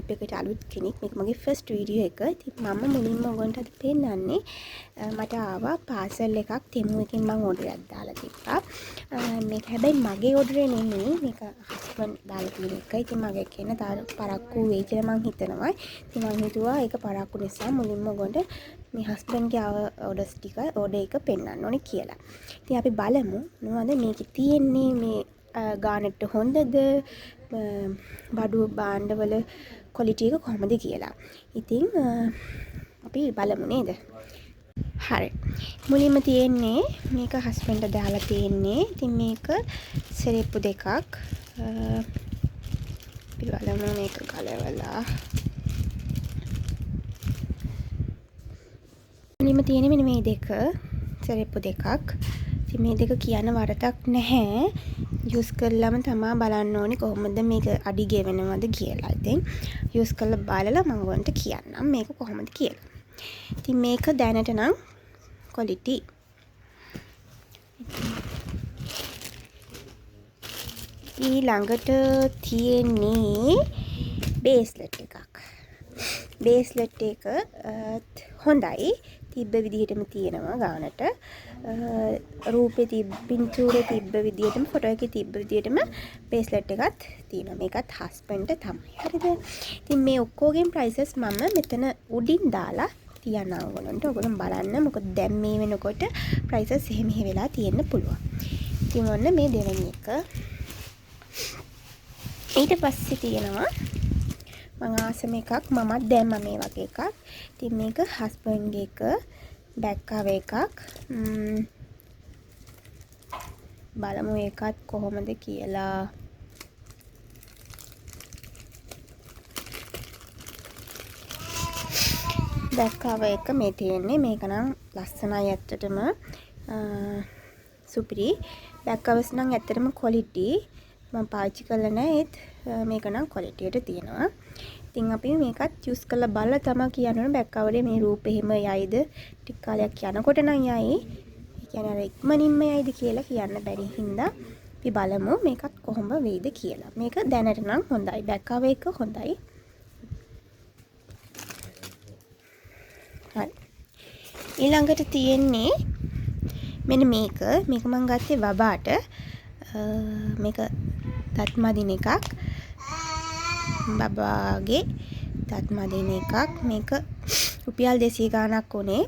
Subscribe එකට අලුත් කෙනෙක් මේක මගේ ෆස්ට් වීඩියෝ එක. ඉතින් මම මුලින්ම ඔයගොල්ලන්ට අද පෙන්නන්නේ මට ආවා පාසල් එකක් තෙමු එකෙන් මම ඕඩර් එකක් දාලා තිබ්බා. මේක හැබැයි මගේ ඕඩරේ නෙමෙයි. මේක හස්බන්ඩ් දාලා තියෙන එක. ඉතින් මගේ කියන පරක්කු වෙයි කියලා මම හිතනවා. ඉතින් මම හිතුවා ඒක පරක්කු නිසා මුලින්ම ඔයගොල්ලන්ට මේ හස්බන්ඩ්ගේ ඕඩර් එක පෙන්නන්න ඕනේ කියලා. ඉතින් අපි බලමු මොනවද මේකේ තියෙන්නේ මේ ගානට හොඳද බඩු බාණ්ඩවල ක්වොලිටි එක කොහොමද කියලා. ඉතින් අපි බලමු නේද? හරි. මුලින්ම තියෙන්නේ මේක හස්බන්ඩ් දාලා තියෙන්නේ. ඉතින් මේක සෙරෙප්පු දෙකක්. අපි බලමු මේක ගලවලා. මුලින්ම තියෙන්නේ මෙන්න මේ දෙක සෙරෙප්පු දෙකක්. ඉතින් මේ දෙක කියන්න වරදක් නැහැ. යූස් කරලාම තමයි බලන්න ඕනේ කොහොමද මේක අඩි ගෙවෙනවද කියලා. ඉතින් යූස් කරලා බලලා මම ඔයගොල්ලන්ට කියන්නම් මේක කොහොමද කියලා. ඉතින් මේක දැනට නම් ක්වොලිටි. ඊළඟට තියෙන්නේ බේස්ලට් එකක්. බේස්ලට් එක හොඳයි. තිබ්බ විදිහටම තියෙනවා ගානට. රූපේ පින්තූරේ තිබ්බ විදිහටම ෆොටෝ එකේ තිබ්බ විදිහටම බේස්ලට් එකත් තියෙනවා. මේකත් හස්බන්ඩ් තමයි. හරිද? ඉතින් මේ ඔක්කොගෙන් ප්‍රයිසස් මම මෙතන උඩින් දාලා තියනවා ඔයගොල්ලන්ට. ඔයගොල්ලන් බලන්න. මොකද දැන් මේ වෙනකොට ප්‍රයිසස් එහෙම වෙලා තියෙන්න පුළුවන්. ඉතින් ඔන්න මේ දෙවෙනි එක. ඊට පස්සේ තියෙනවා මම ආසම එකක් මමත් දැම්ම මේ වගේ එකක්. ඉතින් මේක හස්බන්ඩ්ගේ එක බෑග් කවර් එකක්. බලමු ඒකත් කොහොමද කියලා. බෑග් කවර් එක මේ තියෙන්නේ. මේක නම් ලස්සනයි ඇත්තටම. සුපිරි. බෑග් කවර්ස් නම් ඇත්තටම ක්වොලිටි. මම පාවිච්චි කරලා නැහැ ඒත් මේක නම් ක්වොලිටියට තියෙනවා. ඉතින් අපි මේකත් යූස් කරලා බලලා තමයි කියන්න බෑග් කවරේ මේ රූපෙ එහෙම යයිද ටික කාලයක් යනකොට නම් යයි. ඒ කියන්නේ අර ඉක්මනින්ම යයිද කියලා කියන්න බැරි හින්දා අපි බලමු මේකත් කොහොම වෙයිද කියලා. මේක දැනට නම් හොඳයි. බෑග් කවර් එක හොඳයි. හරි. ඊළඟට තියෙන්නේ මෙන්න මේක. මේක මම ගත්තේ වබාට. මේක දත් මදින එකක්. බබාගේ දත් මදින එකක්. මේක රුපියල් 200 ගාණක් උනේ.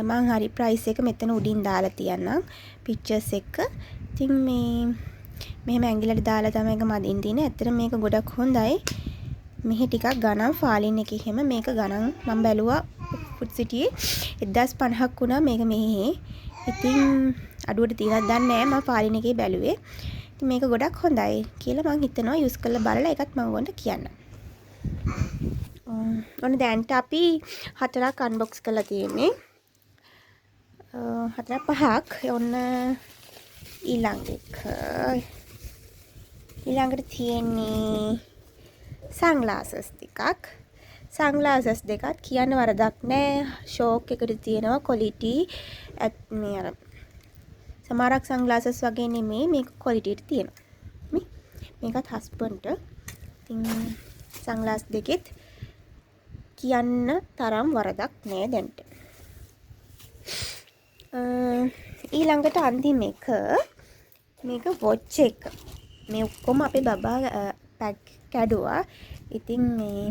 මං හරි ප්‍රයිස් එක මෙතන උඩින් දාලා තියන්නම් පික්චර්ස් එක. ඉතින් මෙහෙම ඇඟිල්ලට දාලා තමයි මේක මදින් තියෙන්නේ. ඇත්තට මේක ගොඩක් හොඳයි. මෙහි ටිකක් ගණන් ෆාලින් එක එහෙම මේක ගණන් මම බැලුවා ෆුඩ් සිටියේ 1050ක් වුණා මේක මෙහි. ඉතින් අඩුවට තියනක් දන්නේ නැහැ. මම ෆාලින් එකේ බැලුවේ. ඉතින් මේක ගොඩක් හොඳයි කියලා මම හිතනවා යූස් කරලා බලලා ඒකත් මම ඔයගොල්ලන්ට කියන්නම්. ඔන්න දැන්ට අපි 4ක් අන්බොක්ස් කරලා තියෙන්නේ. 4 5ක්. ඔන්න ඊළඟට තියෙන්නේ සන්ග්ලාසස් ටිකක්. සන්ග්ලාසස් දෙකත් කියන්න වරදක් නැහැ. ෂෝක් එකට තියෙනවා ක්වොලිටි. මේ අර සමහරක් සන්ග්ලාසස් වගේ නෙමෙයි මේක ක්වොලිටියට තියෙනවා. මේකත් හස්බන්ඩ්ට. ඉතින් සන්ග්ලාස් දෙකෙත් කියන්න තරම් වරදක් නෑ දැන්ට. ඊළඟට අන්තිම එක මේක වොච් එක. මේ ඔක්කොම අපේ බබා පැක් කැඩුවා. ඉතින් මේ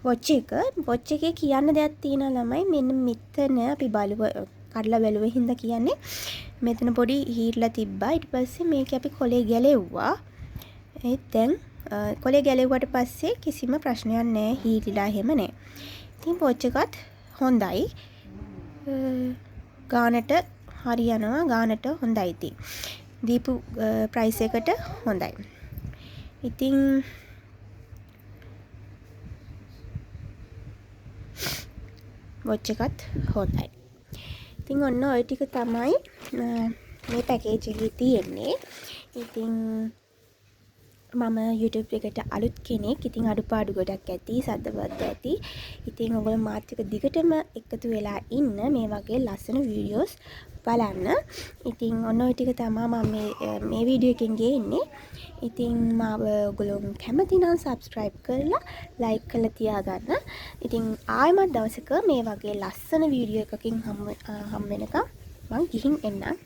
වොච් එකේ කියන්න දෙයක් තියෙනවා ළමයි. මෙන්න මෙතන අපි කඩලා බැලුවේ හින්දා කියන්නේ මෙතන පොඩි හීරලා තිබ්බා. ඊට පස්සේ මේක අපි කොලේ ගැලෙව්වා. ඒත් දැන් කොලේ ගැලෙව්වට පස්සේ කිසිම ප්‍රශ්නයක් නැහැ. හීරිලා එහෙම නැහැ. ඉතින් වොච් එකත් හොඳයි. ගානට හරියනවා. ගානට හොඳයි ඉතින්. දීපු ප්‍රයිස් එකට හොඳයි. ඉතින් වොච් එකත් හොඳයි. ඉතින් ඔන්න ඔය ටික තමයි මේ පැකේජ් එකේ තියෙන්නේ. ඉතින් මම YouTube එකට අලුත් කෙනෙක්. ඉතින් අඩුපාඩු ගොඩක් ඇති, සද්දබද්ද ඇති. ඉතින් ඔයගොල්ලෝ මාත් එක්ක දිගටම එකතු වෙලා ඉන්න මේ වගේ ලස්සන වීඩියෝස් බලන්න. ඉතින් ඔන්න ඔය ටික තමයි මම මේ වීඩියෝ එකෙන් ගේන්නේ. ඉතින් මාව ඔයගොල්ලෝ කැමති නම් subscribe කරලා like කරලා තියාගන්න. ඉතින් ආයෙමත් දවසක මේ වගේ ලස්සන වීඩියෝ එකකින් හම් වෙනකම් මං ගිහින් එන්නම්.